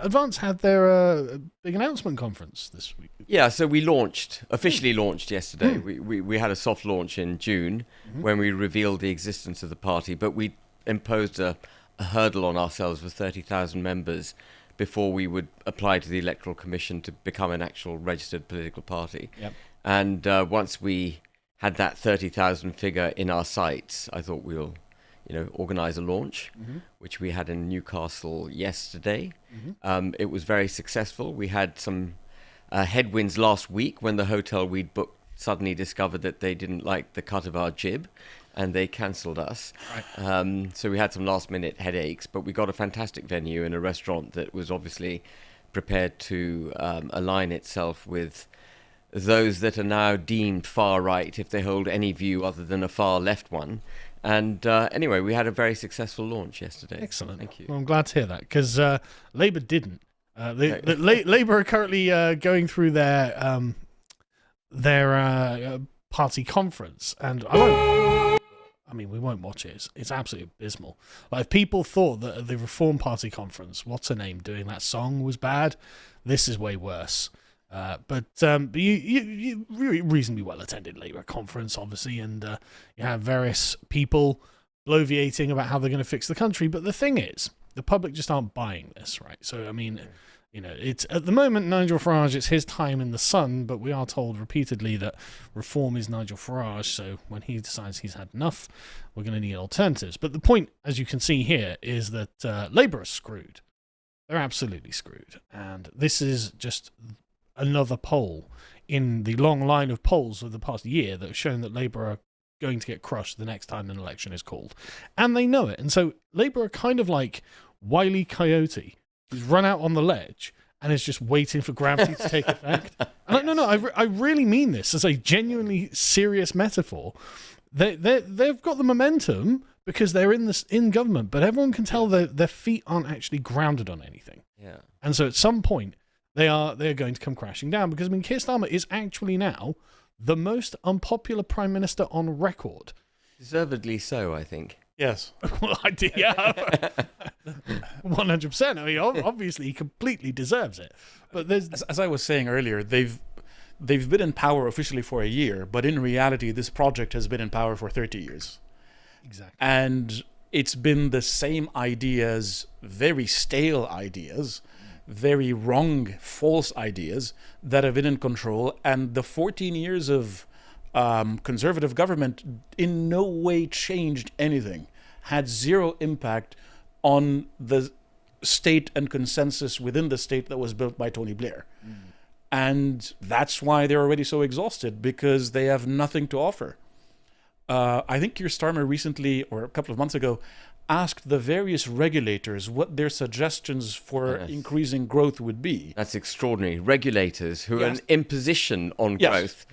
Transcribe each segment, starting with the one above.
Advance had their big announcement conference this week. Yeah, so we officially launched yesterday. We had a soft launch in June when we revealed the existence of the party, but we imposed a hurdle on ourselves with 30,000 members before we would apply to the Electoral Commission to become an actual registered political party. Yep. And once we had that 30,000 figure in our sights, I thought we'll organise a launch, which we had in Newcastle yesterday. It was very successful. We had some headwinds last week when the hotel we'd booked suddenly discovered that they didn't like the cut of our jib and they cancelled us. Right. So we had some last-minute headaches, but we got a fantastic venue in a restaurant that was obviously prepared to align itself with those that are now deemed far right if they hold any view other than a far left one. And anyway, we had a very successul launch yesterday. Excellent. Thank you. Well, I'm glad to hear that, because Labour didn't. Labour are currently going through their party conference, and we won't watch it. It's absolutely abysmal. Like, if people thought that the Reform Party conference, what's her name, doing that song was bad, this is way worse. But you reasonably well attended Labour conference, obviously, and you have various people bloviating about how they're going to fix the country. But the thing is, the public just aren't buying this, right? So, I mean, it's at the moment Nigel Farage, it's his time in the sun, but we are told repeatedly that reform is Nigel Farage. So when he decides he's had enough, we're going to need alternatives. But the point, as you can see here, is that Labour are screwed. They're absolutely screwed, and this is just another poll in the long line of polls of the past year that have shown that Labour are going to get crushed the next time an election is called. And they know it. And so Labour are kind of like Wile E. Coyote, who's run out on the ledge and is just waiting for gravity to take effect. And I really mean this as a genuinely serious metaphor. They've got the momentum because they're in government, but everyone can tell their feet aren't actually grounded on anything. Yeah. And so at some point, they're going to come crashing down, because Keir Starmer is actually now the most unpopular Prime Minister on record. Deservedly so, I think. Yes. Well, yeah. 100%. I mean, obviously, he completely deserves it. But as I was saying earlier, they've been in power officially for a year, but in reality, this project has been in power for 30 years. Exactly. And it's been the same ideas, very stale ideas, very wrong, false ideas that have been in control, and the 14 years of conservative government in no way changed anything, had zero impact on the state and consensus within the state that was built by Tony Blair. And that's why they're already so exhausted, because they have nothing to offer. I think Keir Starmer recently, or a couple of months ago, asked the various regulators what their suggestions for increasing growth would be. That's extraordinary. Regulators who are an imposition on growth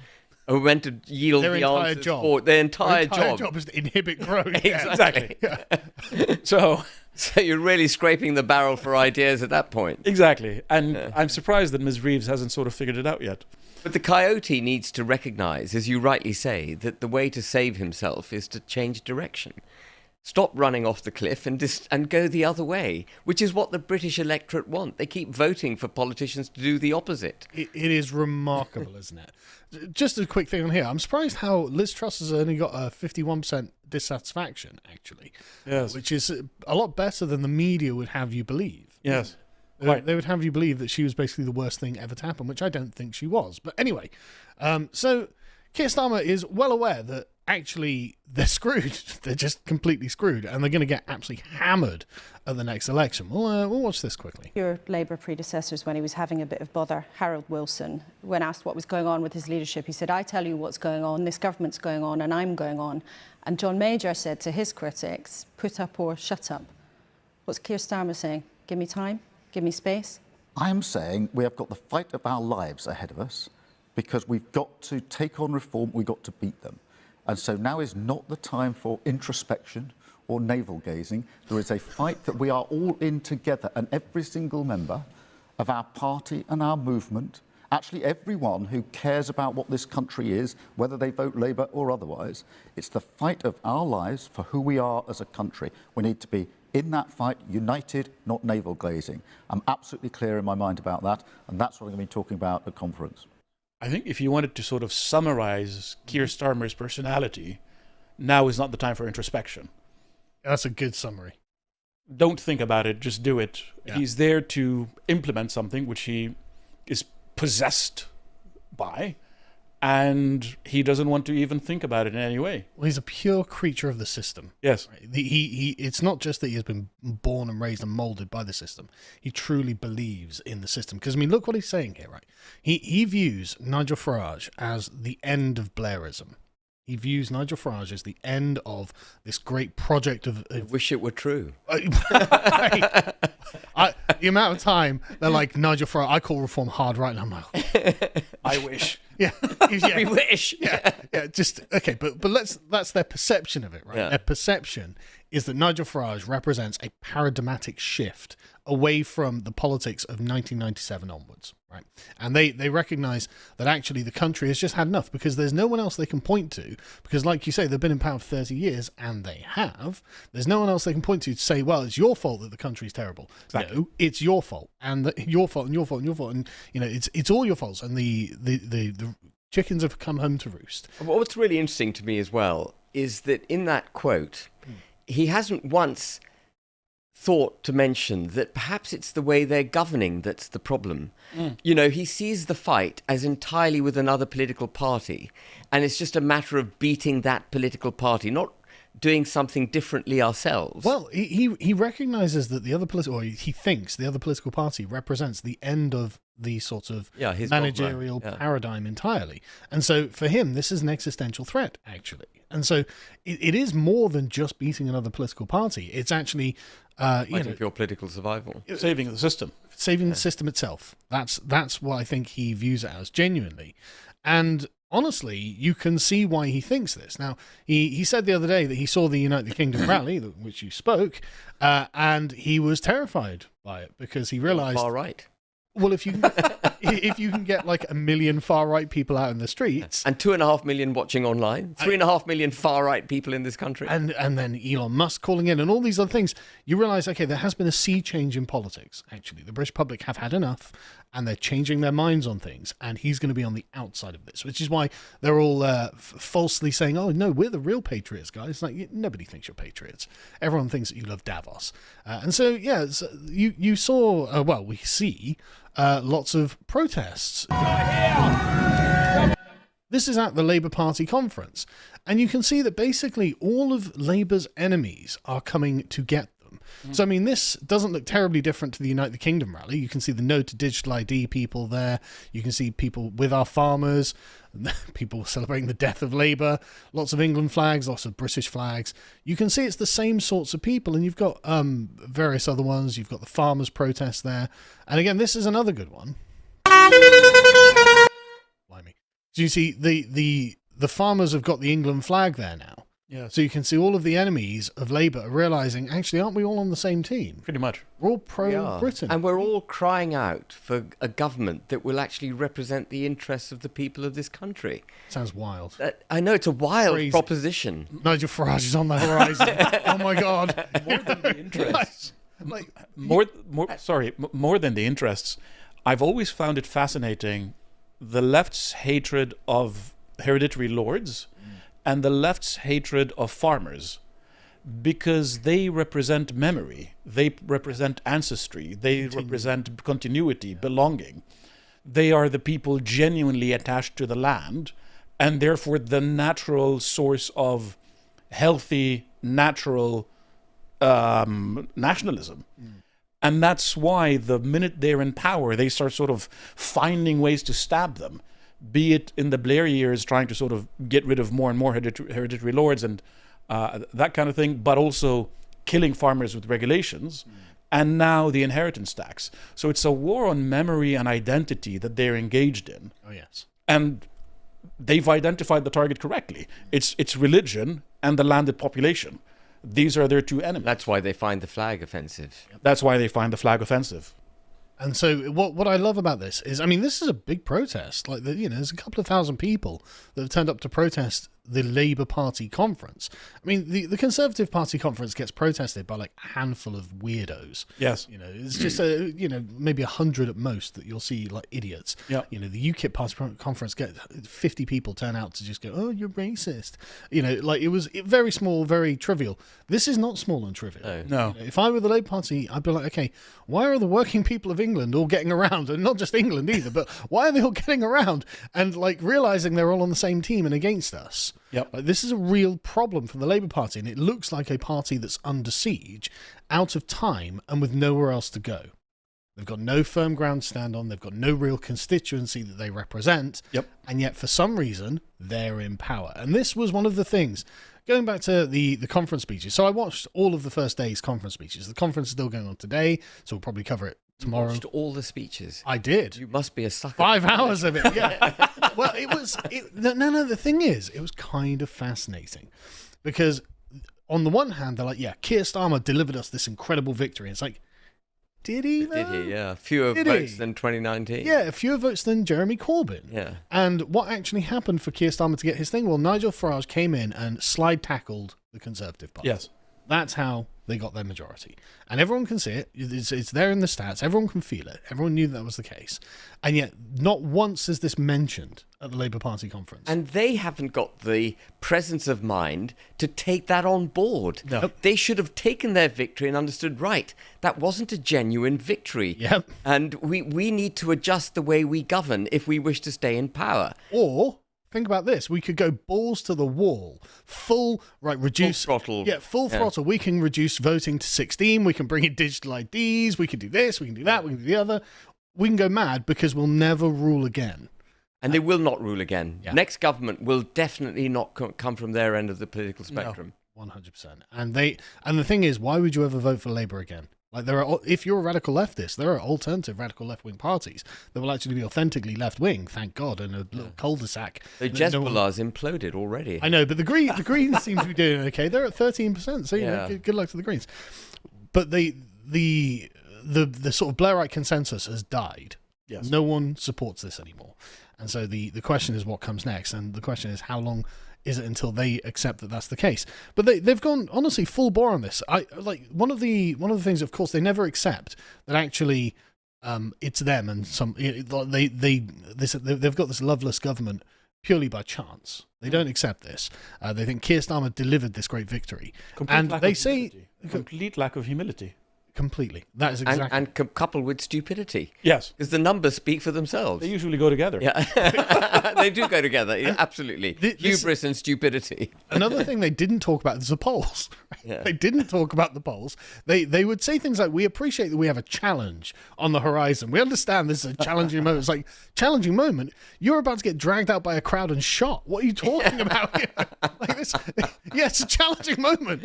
are meant to yield the answers for their entire job is to inhibit growth. Exactly. So you're really scraping the barrel for ideas at that point. Exactly. And I'm surprised that Ms. Reeves hasn't sort of figured it out yet. But the coyote needs to recognise, as you rightly say, that the way to save himself is to change direction. Stop running off the cliff and go the other way, which is what the British electorate want. They keep voting for politicians to do the opposite. It is remarkable, isn't it? Just a quick thing on here. I'm surprised how Liz Truss has only got a 51% dissatisfaction, actually. Yes. Which is a lot better than the media would have you believe. Yes. They would have you believe that she was basically the worst thing ever to happen, which I don't think she was. But anyway, so Keir Starmer is well aware that actually they're screwed. They're just completely screwed, and they're going to get absolutely hammered at the next election. We'll watch this quickly. Your Labour predecessors, when he was having a bit of bother, Harold Wilson, when asked what was going on with his leadership, he said, "I tell you what's going on, this government's going on, and I'm going on." And John Major said to his critics, "Put up or shut up." What's Keir Starmer saying? Give me time, give me space? I'm saying we have got the fight of our lives ahead of us, because we've got to take on reform, we've got to beat them. And so now is not the time for introspection or navel-gazing. There is a fight that we are all in together, and every single member of our party and our movement actually everyone who cares about what this country is, whether they vote Labour or otherwise. It's the fight of our lives for who we are as a country. We need to be in that fight, united, not navel-gazing. I'm absolutely clear in my mind about that, and that's what I'm going to be talking about at conference. I think if you wanted to sort of summarize Keir Starmer's personality, now is not the time for introspection. That's a good summary. Don't think about it, just do it. Yeah. He's there to implement something which he is possessed by, and he doesn't want to even think about it in any way. Well, he's a pure creature of the system. Yes. Right? It's not just that he has been born and raised and molded by the system. He truly believes in the system. Because, I mean, look what he's saying here, right? He views Nigel Farage as the end of Blairism. He views Nigel Farage as the end of this great project of... I wish it were true. The amount of time they're like, Nigel Farage, I call reform hard right, and I'm like, I wish. yeah, yeah. We wish. Yeah, just okay, but that's their perception of it, right? Yeah. Their perception is that Nigel Farage represents a paradigmatic shift away from the politics of 1997 onwards, right? And they recognise that actually the country has just had enough because there's no one else they can point to, because like you say, they've been in power for 30 years, and they have. There's no one else they can point to say, well, it's your fault that the country's terrible. Exactly. No, it's your fault, and your fault, and your fault, and your fault, and you know, it's all your faults, and the chickens have come home to roost. What's really interesting to me as well is that in that quote, he hasn't once thought to mention that perhaps it's the way they're governing that's the problem. You know, he sees the fight as entirely with another political party, and it's just a matter of beating that political party, not doing something differently ourselves. Well, he recognizes that the other political, or he thinks the other political party represents the end of the sort of his managerial dogma. Yeah. paradigm entirely. And so for him, this is an existential threat, actually. And so it is more than just beating another political party. It's actually, Fighting for your political survival. Saving the system. saving the system itself. That's what I think he views it as, genuinely. And honestly, you can see why he thinks this. Now, he said the other day that he saw the United Kingdom rally, which you spoke, and he was terrified by it because he realised... Far right. Well, if you can get like 1 million far right people out in the streets, And 2.5 million watching online, 3.5 million far right people in this country. and then Elon Musk calling in, and all these other things, you realise, okay, there has been a sea change in politics. Actually, the British public have had enough, and they're changing their minds on things. And he's going to be on the outside of this, which is why they're all falsely saying, "Oh no, we're the real patriots, guys." It's like nobody thinks you're patriots. Everyone thinks that you love Davos, and so yeah, so you saw we see. Lots of protests. This is at the Labour Party conference, and you can see that basically all of Labour's enemies are coming to get them. So, I mean, this doesn't look terribly different to the United Kingdom rally. You can see the No to Digital ID people there. You can see people with our farmers, people celebrating the death of Labour, lots of England flags, lots of British flags. You can see it's the same sorts of people, and you've got various other ones. You've got the farmers' protest there. And again, this is another good one. Blimey. So you see the farmers have got the England flag there now. Yeah. So you can see all of the enemies of Labour are realising, actually, aren't we all on the same team? Pretty much. We're all We pro-Britain. are. And we're all crying out for a government that will actually represent the interests of the people of this country. Sounds wild. I know it's a wild Crazy. proposition. Nigel Farage is on the horizon. Oh my God. More than the interests. Like, More than the interests. I've always found it fascinating, the left's hatred of hereditary lords and the left's hatred of farmers, because they represent memory, they represent ancestry, they represent continuity, belonging. They are the people genuinely attached to the land, and therefore the natural source of healthy, natural nationalism. And that's why the minute they're in power, they start sort of finding ways to stab them, be it in the Blair years, trying to sort of get rid of more and more hereditary lords and that kind of thing, but also killing farmers with regulations, and now the inheritance tax. So it's a war on memory and identity that they're engaged in. oh yes. And they've identified the target correctly. It's religion and the landed population. These are their two enemies. That's why they find the flag offensive. That's why they find the flag offensive. And so what I love about this is, I mean, this is a big protest. Like, there's a couple of thousand people that have turned up to protest the Labour Party conference. I mean, the Conservative Party conference gets protested by like a handful of weirdos. Yes. It's just maybe 100 at most that you'll see like idiots. Yeah. The UKIP Party conference get 50 people turn out to just go, oh, you're racist. Like it was very small, very trivial. This is not small and trivial. No. If I were the Labour Party, I'd be like, okay, why are the working people of England all getting around, and not just England either, but why are they all getting around and like realising they're all on the same team and against us? Yep. Like, this is a real problem for the Labour Party, and it looks like a party that's under siege, out of time, and with nowhere else to go. They've got no firm ground to stand on. They've got no real constituency that they represent. Yep. And yet, for some reason, they're in power. And this was one of the things. Going back to the conference speeches. So I watched all of the first day's conference speeches. The conference is still going on today, so we'll probably cover it tomorrow. You watched all the speeches. I did. You must be a sucker. 5 hours of it, yeah. Well, the thing is, it was kind of fascinating. Because on the one hand, they're like, yeah, Keir Starmer delivered us this incredible victory. It's like, did he, though? Did he? Yeah. Fewer votes than 2019. Yeah, fewer votes than Jeremy Corbyn. Yeah. And what actually happened for Keir Starmer to get his thing? Well, Nigel Farage came in and slide tackled the Conservative Party. Yes. That's how they got their majority. And everyone can see it. It's there in the stats. Everyone can feel it. Everyone knew that was the case. And yet, not once is this mentioned at the Labour Party conference. And they haven't got the presence of mind to take that on board. No. They should have taken their victory and understood, right, that wasn't a genuine victory. Yep. And we need to adjust the way we govern if we wish to stay in power. Or, think about this. We could go balls to the wall. Reduce... Full throttle. Yeah, full throttle. We can reduce voting to 16. We can bring in digital IDs. We can do this. We can do that. We can do the other. We can go mad because we'll never rule again. And they will not rule again. Yeah. Next government will definitely not come from their end of the political spectrum. No, 100%. And the thing is, why would you ever vote for Labour again? Like, if you're a radical leftist, there are alternative radical left-wing parties that will actually be authentically left-wing, thank God, in a little cul-de-sac. The Hezbollah's imploded already. I know, but the Greens seem to be doing okay. They're at 13%, so good luck to the Greens. But the sort of Blairite consensus has died. Yes. No one supports this anymore. And so the question is what comes next, and the question is how long is it until they accept that that's the case? But they've gone honestly full bore on this. One of the things, of course, they never accept that actually it's them and they've got this loveless government purely by chance. They don't accept this. They think Keir Starmer delivered this great victory, Complete lack of humility. Completely. That is exactly. And coupled with stupidity. Yes. Because the numbers speak for themselves. They usually go together. Yeah. They do go together. Yeah, absolutely. Hubris and stupidity. Another thing they didn't talk about is the polls. Yeah. They didn't talk about the polls. They would say things like, we appreciate that we have a challenge on the horizon. We understand this is a challenging moment. It's like, challenging moment? You're about to get dragged out by a crowd and shot. What are you talking about? Like this? Yeah, it's a challenging moment.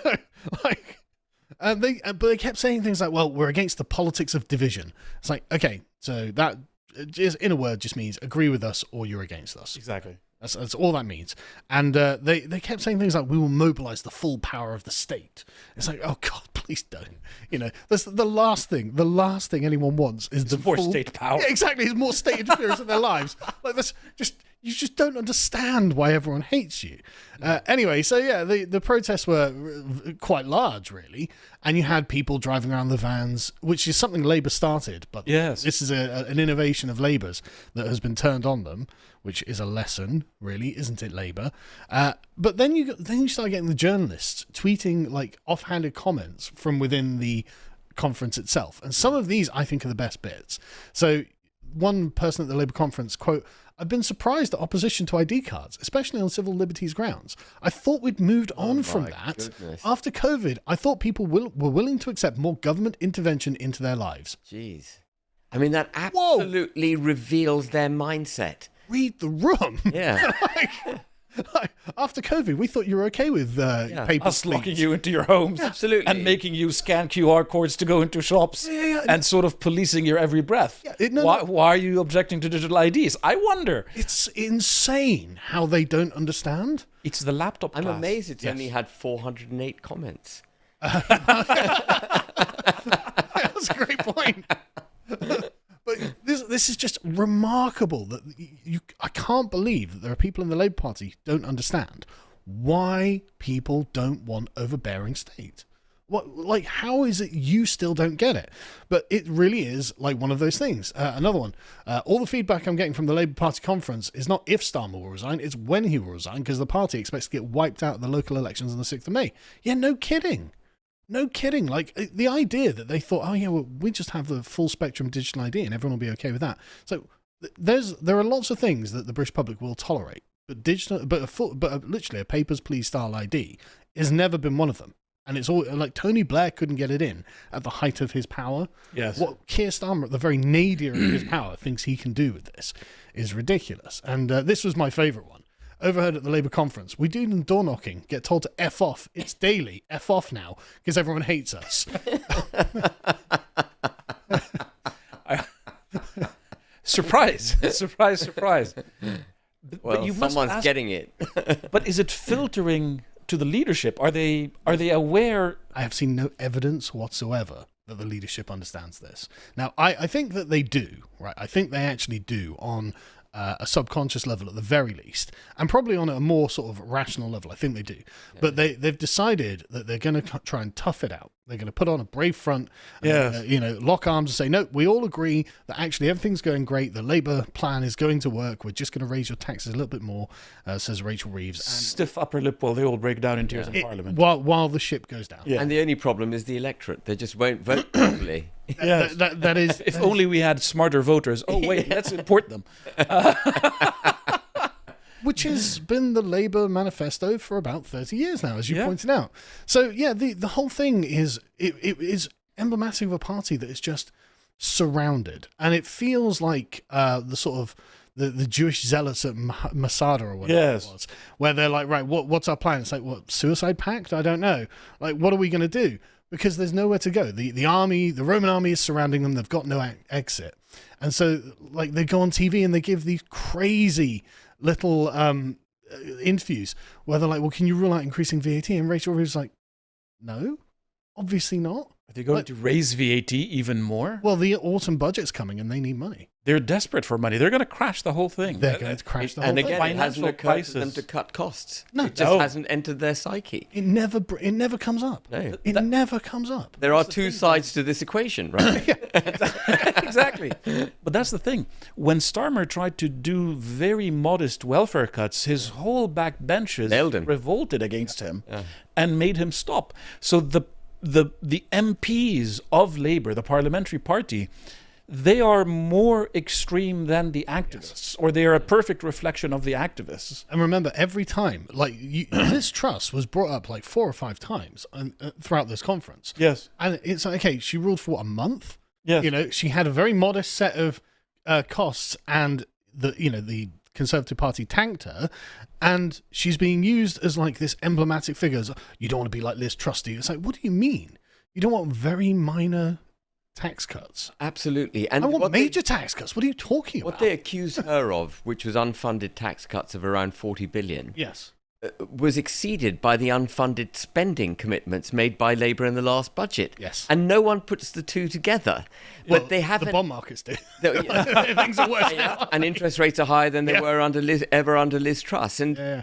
But they kept saying things like, well, we're against the politics of division. It's like, okay, so that, just, in a word, just means agree with us or you're against us. Exactly. That's all that means. And they kept saying things like, we will mobilize the full power of the state. It's like, oh, God, please don't. That's the last thing anyone wants is the more state power. Yeah, exactly. It's more state interference in their lives. Like, you just don't understand why everyone hates you. Anyway, so yeah, the protests were quite large, really, and you had people driving around the vans, which is something Labour started, but yes, this is an innovation of Labour's that has been turned on them, which is a lesson, really, isn't it, Labour? But then you start getting the journalists tweeting like offhanded comments from within the conference itself, and some of these I think are the best bits. So one person at the Labour conference, quote, I've been surprised at opposition to ID cards, especially on civil liberties grounds. I thought we'd moved on from that. Goodness. After COVID, I thought people were willing to accept more government intervention into their lives. Jeez. I mean, that absolutely reveals their mindset. Read the room. Yeah. After COVID, we thought you were okay with paper us locking sleeves. you into your homes, absolutely, and making you scan QR codes to go into shops, and sort of policing your every breath. Yeah, why are you objecting to digital IDs? I wonder. It's insane how they don't understand. It's the laptop class. I'm amazed it's only had 408 comments. That's a great point. But this is just remarkable that I can't believe that there are people in the Labour Party who don't understand why people don't want overbearing state. How is it you still don't get it? But it really is like one of those things. Another one. All the feedback I'm getting from the Labour Party conference is not if Starmer will resign, it's when he will resign, because the party expects to get wiped out at the local elections on the 6th of May. Yeah, no kidding. No kidding. Like, the idea that they thought, oh yeah, well, we just have the full spectrum digital ID and everyone will be okay with that. So there are lots of things that the British public will tolerate, but literally a papers please style ID has never been one of them. And it's all like Tony Blair couldn't get it in at the height of his power. Yes. What Keir Starmer at the very nadir of his power thinks he can do with this is ridiculous. And this was my favourite one. Overheard at the Labour conference, we do door knocking, get told to F off. It's daily. F off now, because everyone hates us. Surprise. Surprise. Well, But you must someone's ask- getting it. But is it filtering to the leadership? Are they aware? I have seen no evidence whatsoever that the leadership understands this. Now, I think that they do, right? I think they actually do on a subconscious level at the very least, and probably on a more sort of rational level. I think they do. But they've decided that they're going to try and tough it out. They're going to put on a brave front, and, lock arms and say, no, we all agree that actually everything's going great. The Labour plan is going to work. We're just going to raise your taxes a little bit more, says Rachel Reeves. Stiff upper lip while they all break down in tears in Parliament. While the ship goes down. Yeah. And the only problem is the electorate. They just won't vote properly. Yes. That is... If only we had smarter voters. Oh, wait, let's import them. Which has been the Labour manifesto for about 30 years now, as you pointed out. So, yeah, the whole thing is, it is emblematic of a party that is just surrounded. And it feels like the sort of the Jewish zealots at Masada or whatever it was, where they're like, right, what's our plan? It's like, what, suicide pact? I don't know. Like, what are we going to do? Because there's nowhere to go. The army, the Roman army is surrounding them. They've got no exit. And so, like, they go on TV and they give these crazy little interviews where they're like, well, can you rule out increasing VAT? And Rachel Reeves is like, no, obviously not. Are they going to raise VAT even more? Well, the autumn budget's coming and they need money. They're desperate for money. They're going to crash the whole thing. They're going to crash the whole And thing. again, it hasn't Financial occurred to them crisis. to cut costs. No. It just hasn't entered their psyche. It never comes up. No. It never comes up. There are two sides to this equation, right? Exactly. But that's the thing. When Starmer tried to do very modest welfare cuts, his whole backbenchers Nailed him. revolted against him and made him stop. So the MPs of Labour, the parliamentary party, they are more extreme than the activists, or they are a perfect reflection of the activists. And remember, every time, like, this trust was brought up like 4 or 5 times throughout this conference. Yes. And it's like, okay, she ruled for what, a month? Yes. You know, she had a very modest set of costs, and the Conservative Party tanked her, and she's being used as like this emblematic figure. You don't want to be like Liz Trusty. It's like, what do you mean? You don't want very minor tax cuts? Absolutely. And I want major tax cuts. What are you talking about? what they accused her of, which was unfunded tax cuts of around 40 billion, Yes. was exceeded by the unfunded spending commitments made by Labour in the last budget. Yes. And no one puts the two together. Well, But they haven't. The bond markets do. Things are worse now. And interest rates are higher than they were under Liz Truss. And Yeah.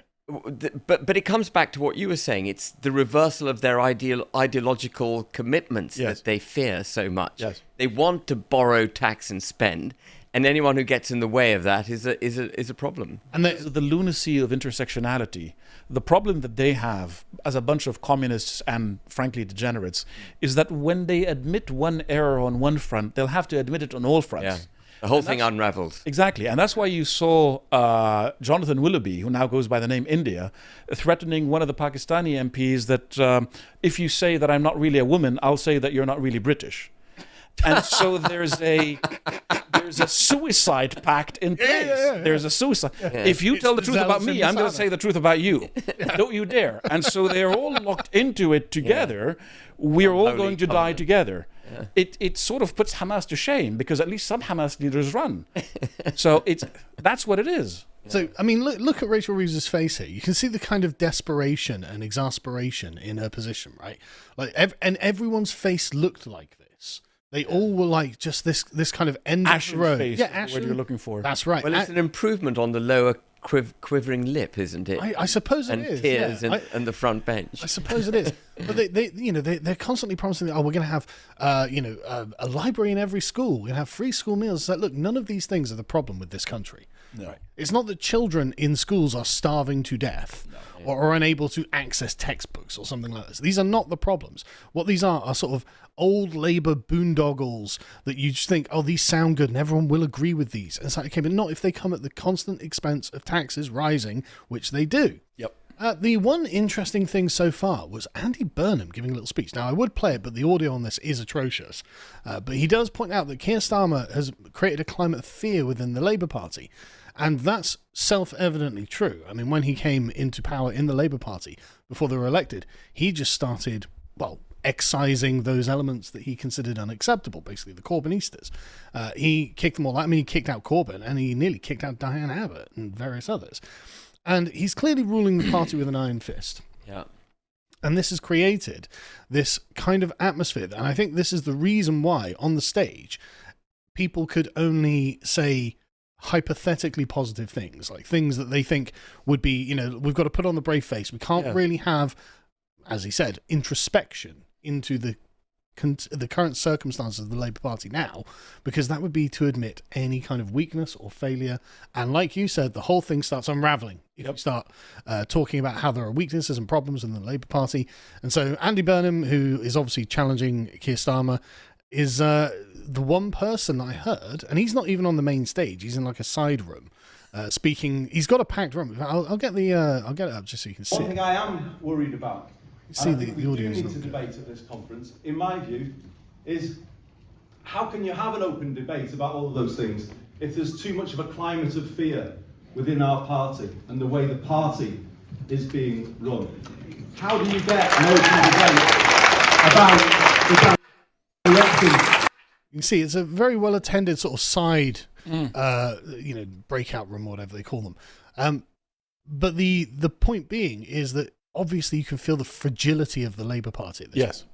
But it comes back to what you were saying. It's the reversal of their ideological commitments that they fear so much. Yes. They want to borrow, tax, and spend, and anyone who gets in the way of that is a problem. And The lunacy of intersectionality. The problem that they have as a bunch of communists and, frankly, degenerates is that when they admit one error on one front, they'll have to admit it on all fronts. Yeah. The whole thing unravels. Exactly. And that's why you saw Jonathan Willoughby, who now goes by the name India, threatening one of the Pakistani MPs that if you say that I'm not really a woman, I'll say that you're not really British. And so there's a suicide pact in place. There's a suicide. If you tell the truth about me, I'm going to say the truth about you. Don't you dare. And so they're all locked into it together. We're all going to die together. It sort of puts Hamas to shame, because at least some Hamas leaders run. So that's what it is. So, I mean, look at Rachel Reeves' face here. You can see the kind of desperation and exasperation in her position, right? Like, and everyone's face looked like this. They all were like just this kind of end of Ashen the road. face. Yeah, is the ashen. word you're looking for. That's right. Well, it's an improvement on the lower quivering lip, isn't it? I suppose it and is. tears yeah. and the front bench. I suppose it is, but they're constantly promising that we're going to have a library in every school. We're going to have free school meals. It's like, look, none of these things are the problem with this country. No. Right? It's not that children in schools are starving to death or are unable to access textbooks or something like this. These are not the problems. What these are sort of old Labour boondoggles that you just think, oh, these sound good and everyone will agree with these. And it's like, okay, but not if they come at the constant expense of taxes rising, which they do. Yep. The one interesting thing so far was Andy Burnham giving a little speech. Now, I would play it, but the audio on this is atrocious. But he does point out that Keir Starmer has created a climate of fear within the Labour Party. And that's self-evidently true. I mean, when he came into power in the Labour Party, before they were elected, he just started, excising those elements that he considered unacceptable, basically the Corbynistas. He kicked them all out. I mean, he kicked out Corbyn, and he nearly kicked out Diane Abbott and various others. And he's clearly ruling the party with an iron fist. Yeah. And this has created this kind of atmosphere. And I think this is the reason why, on the stage, people could only say hypothetically positive things, like things that they think would be, we've got to put on the brave face. We can't really have, as he said, introspection into the current circumstances of the Labour Party now, because that would be to admit any kind of weakness or failure. And like you said, the whole thing starts unraveling if you start talking about how there are weaknesses and problems in the Labour Party. And so Andy Burnham, who is obviously challenging Keir Starmer, is the one person I heard, and he's not even on the main stage. He's in like a side room, speaking. He's got a packed room. I'll get it up just so you can see. One thing I am worried about, See and I the think we do audio is need not to good. debate at this conference, in my view, is how can you have an open debate about all of those things if there's too much of a climate of fear within our party and the way the party is being run? How do you get an open debate about the direction? You can see it's a very well attended sort of side, breakout room, whatever they call them. But the point being is that obviously you can feel the fragility of the Labour Party at this point.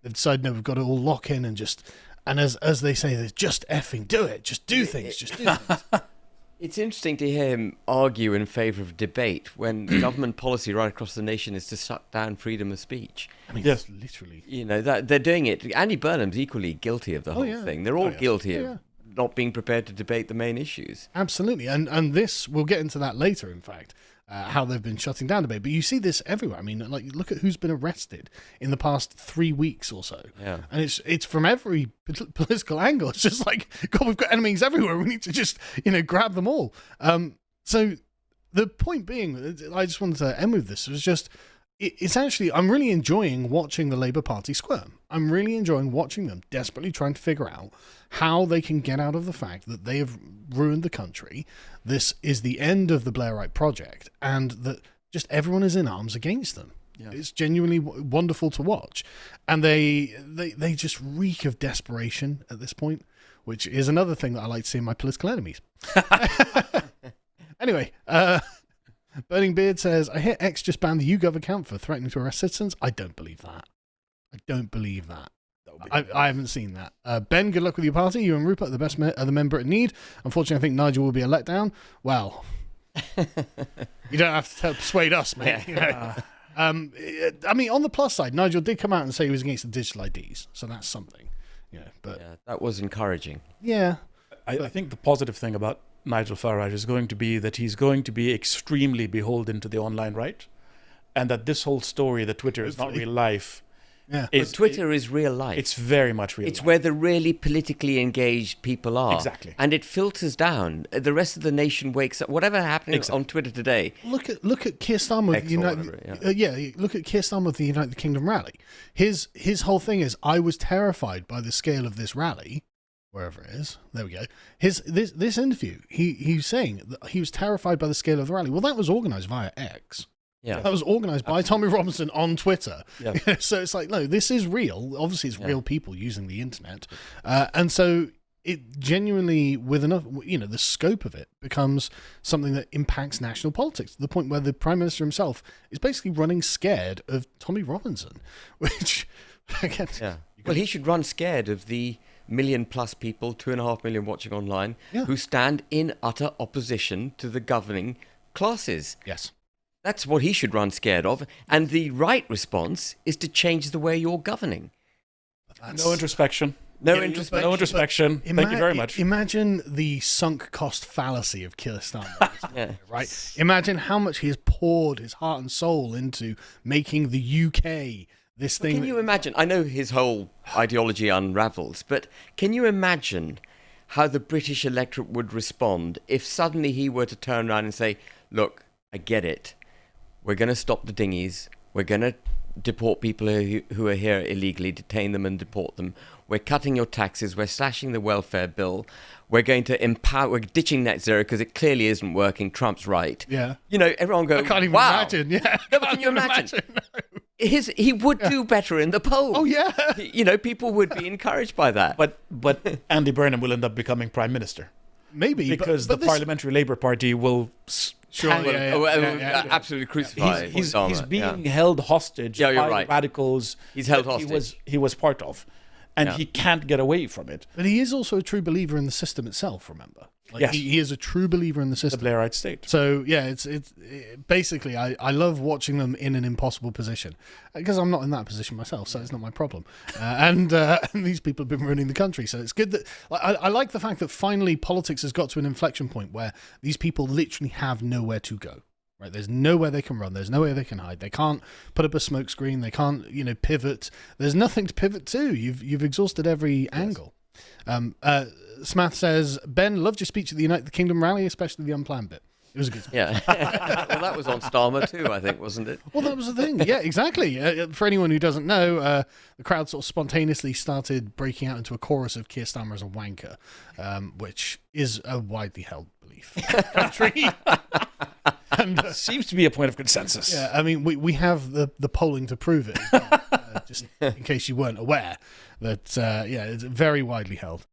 They've decided, no, we've got to all lock in and as they say, there's just effing do it, just do things, just do things. It's interesting to hear him argue in favour of debate when government policy right across the nation is to shut down freedom of speech. I mean, literally. That they're doing it. Andy Burnham's equally guilty of the whole thing. They're all guilty of not being prepared to debate the main issues. Absolutely. And this, we'll get into that later, in fact, how they've been shutting down debate. But you see this everywhere. I mean, like, look at who's been arrested in the past 3 weeks or so. Yeah. And it's from every political angle. It's just like, God, we've got enemies everywhere. We need to just, grab them all. So the point being, I just wanted to end with this, was just, it's actually, I'm really enjoying watching the Labour Party squirm. I'm really enjoying watching them desperately trying to figure out how they can get out of the fact that they have ruined the country. This is the end of the Blairite project, and that just everyone is in arms against them. Yeah. It's genuinely wonderful to watch. And they just reek of desperation at this point, which is another thing that I like to see in my political enemies. Anyway, Burning Beard says, I hear X just banned the YouGov account for threatening to arrest citizens. I don't believe that. I haven't seen that. Ben, good luck with your party. You and Rupert are the best are the men Britain need. Unfortunately, I think Nigel will be a letdown. Well, you don't have to persuade us, mate. I mean, on the plus side, Nigel did come out and say he was against the digital IDs, so that's something. But that was encouraging. Yeah. I think the positive thing about Nigel Farage is going to be that he's going to be extremely beholden to the online right, and that this whole story that Twitter is not real life. Yeah, but Twitter is real life. It's very much real life. It's where the really politically engaged people are. Exactly. And it filters down. The rest of the nation wakes up. Whatever happened on Twitter today. Look at Keir Starmer with the look at Keir Starmer with the United Kingdom rally. His whole thing is, I was terrified by the scale of this rally. Wherever it is, there we go. This interview, he's saying that he was terrified by the scale of the rally. Well, that was organised via X. Yeah, that was organised by Tommy Robinson on Twitter. Yeah. So it's like, no, this is real. Obviously, it's real people using the internet, and so it genuinely, with enough, the scope of it becomes something that impacts national politics to the point where the Prime Minister himself is basically running scared of Tommy Robinson, which again, well, he should run scared of the million plus people, 2.5 million watching online, Yeah. who stand in utter opposition to the governing classes. Yes. That's what he should run scared of. And the right response is to change the way you're governing. No introspection. No introspection. No introspection. Thank you very much. Imagine the sunk cost fallacy of Keir Starmer, Yeah. right? Imagine how much he has poured his heart and soul into making the UK this thing. Can you imagine? I know his whole ideology unravels, but can you imagine how the British electorate would respond if suddenly he were to turn around and say, look, I get it. We're going to stop the dinghies. We're going to deport people who are here illegally, detain them and deport them. We're cutting your taxes. We're slashing the welfare bill. We're going to we're ditching net zero because it clearly isn't working. Trump's right. Yeah. You know, everyone goes, I can't even wow. imagine. Yeah. No, but can you imagine? He would do better in the polls. Oh, yeah. You know, people would be encouraged by that. But Andy Burnham will end up becoming Prime Minister. Maybe. Because but the Parliamentary Labour Party will... Absolutely crucify. He's being held hostage Yeah, you're by right. the radicals. He's held that hostage. He was part of, and he can't get away from it. But he is also a true believer in the system itself, remember? Like, Yes. he is a true believer in the The system. Blairite state. So, yeah, it's basically, I love watching them in an impossible position because I'm not in that position myself, so it's not my problem. And these people have been running the country, so it's good that I like the fact that finally politics has got to an inflection point where these people literally have nowhere to go. Right, there's nowhere they can run. There's nowhere they can hide. They can't put up a smoke screen. They can't, pivot. There's nothing to pivot to. You've exhausted every angle. Smath says, Ben, loved your speech at the United Kingdom rally, especially the unplanned bit. It was a good speech. Yeah. Well, that was on Starmer too, I think, wasn't it? Well, that was the thing. Yeah, exactly. For anyone who doesn't know, the crowd sort of spontaneously started breaking out into a chorus of Keir Starmer as a wanker, which is a widely held belief in the country. And, Seems to be a point of consensus. yeah, I mean, we have the polling to prove it, as well, just in case you weren't aware that, it's very widely held.